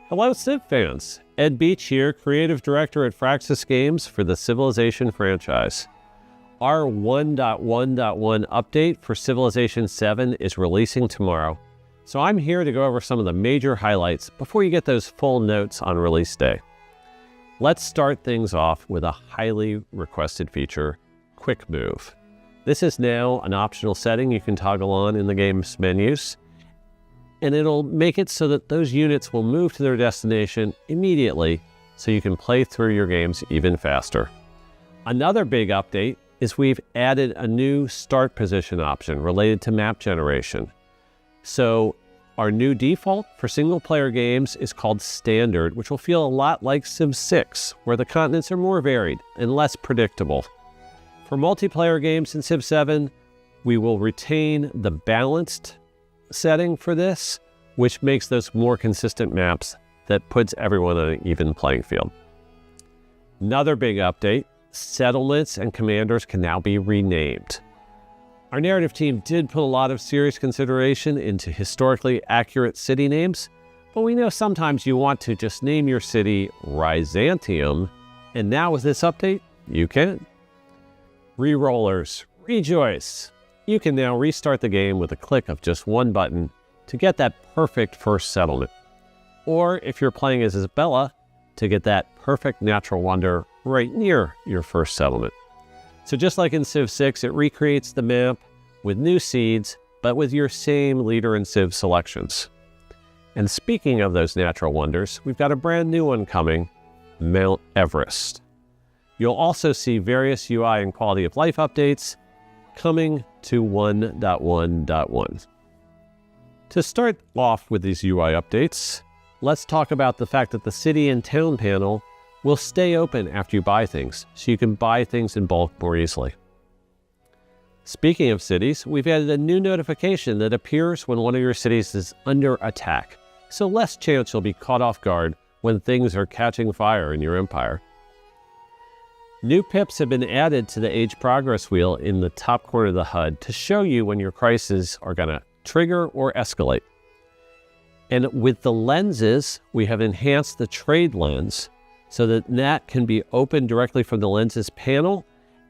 Hello Civ fans, Ed Beach here, Creative Director at Firaxis Games for the Civilization franchise. Our 1.1.1 update for Civilization 7 is releasing tomorrow, so I'm here to go over some of the major highlights before you get those full notes on release day. Let's start things off with a highly requested feature, Quick Move. This is now an optional setting you can toggle on in the game's menus, and it'll make it so that those units will move to their destination immediately so you can play through your games even faster. Another big update is we've added a new start position option related to map generation. So our new default for single player games is called Standard, which will feel a lot like Civ 6, where the continents are more varied and less predictable. For multiplayer games in Civ 7, we will retain the Balanced setting for this, which makes those more consistent maps that puts everyone on an even playing field. Another big update, settlements and commanders can now be renamed. Our narrative team did put a lot of serious consideration into historically accurate city names, but we know sometimes you want to just name your city Ryzantium, and now with this update, you can. Rerollers, rejoice! You can now restart the game with a click of just one button to get that perfect first settlement. Or if you're playing as Isabella, to get that perfect natural wonder right near your first settlement. So just like in Civ 6, it recreates the map with new seeds, but with your same leader and Civ selections. And speaking of those natural wonders, we've got a brand new one coming, Mount Everest. You'll also see various UI and quality of life updates coming to 1.1.1. To start off with these UI updates, let's talk about the fact that the city and town panel will stay open after you buy things, so you can buy things in bulk more easily. Speaking of cities, we've added a new notification that appears when one of your cities is under attack, so less chance you'll be caught off guard when things are catching fire in your empire. New pips have been added to the age progress wheel in the top corner of the HUD to show you when your crises are going to trigger or escalate. And with the lenses, we have enhanced the trade lens so that can be opened directly from the lenses panel,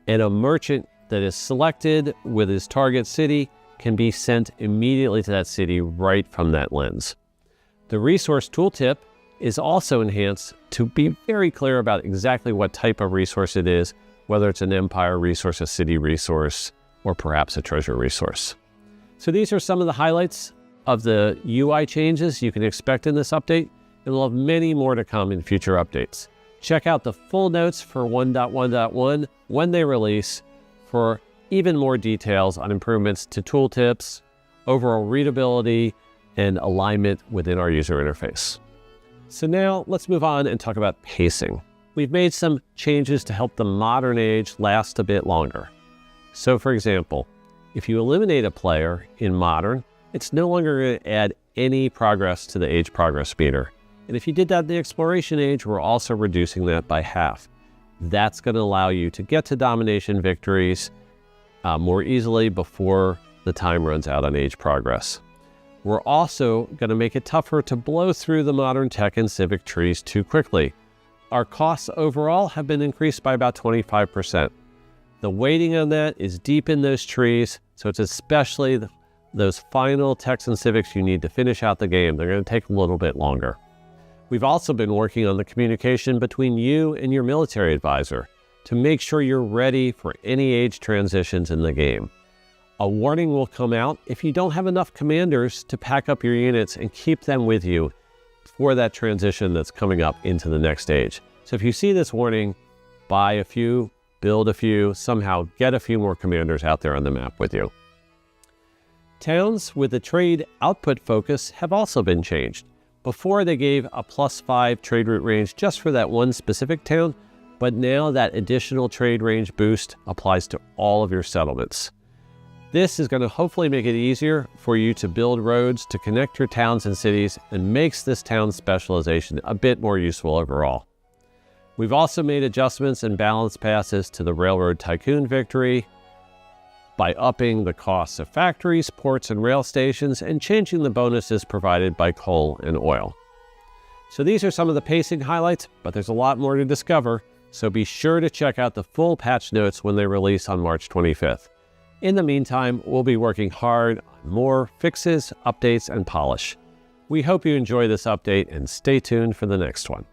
and a merchant that is selected with his target city can be sent immediately to that city right from that lens. The resource tooltip is also enhanced to be very clear about exactly what type of resource it is, whether it's an empire resource, a city resource, or perhaps a treasure resource. So these are some of the highlights of the UI changes you can expect in this update, and we'll have many more to come in future updates. Check out the full notes for 1.1.1 when they release for even more details on improvements to tooltips, overall readability, and alignment within our user interface. So now let's move on and talk about pacing. We've made some changes to help the modern age last a bit longer. So for example, if you eliminate a player in modern, it's no longer going to add any progress to the age progress meter. And if you did that in the exploration age, we're also reducing that by half. That's going to allow you to get to domination victories more easily before the time runs out on age progress. We're also going to make it tougher to blow through the modern tech and civic trees too quickly. Our costs overall have been increased by about 25%. The weighting on that is deep in those trees, so it's especially those final techs and civics you need to finish out the game. They're going to take a little bit longer. We've also been working on the communication between you and your military advisor to make sure you're ready for any age transitions in the game. A warning will come out if you don't have enough commanders to pack up your units and keep them with you for that transition that's coming up into the next age. So if you see this warning, buy a few, build a few, somehow get a few more commanders out there on the map with you. Towns with the trade output focus have also been changed. Before they gave a +5 trade route range just for that one specific town, but now that additional trade range boost applies to all of your settlements. This is going to hopefully make it easier for you to build roads to connect your towns and cities, and makes this town specialization a bit more useful overall. We've also made adjustments and balance passes to the Railroad Tycoon victory by upping the costs of factories, ports, and rail stations, and changing the bonuses provided by coal and oil. So these are some of the pacing highlights, but there's a lot more to discover, so be sure to check out the full patch notes when they release on March 25th. In the meantime, we'll be working hard on more fixes, updates, and polish. We hope you enjoy this update and stay tuned for the next one.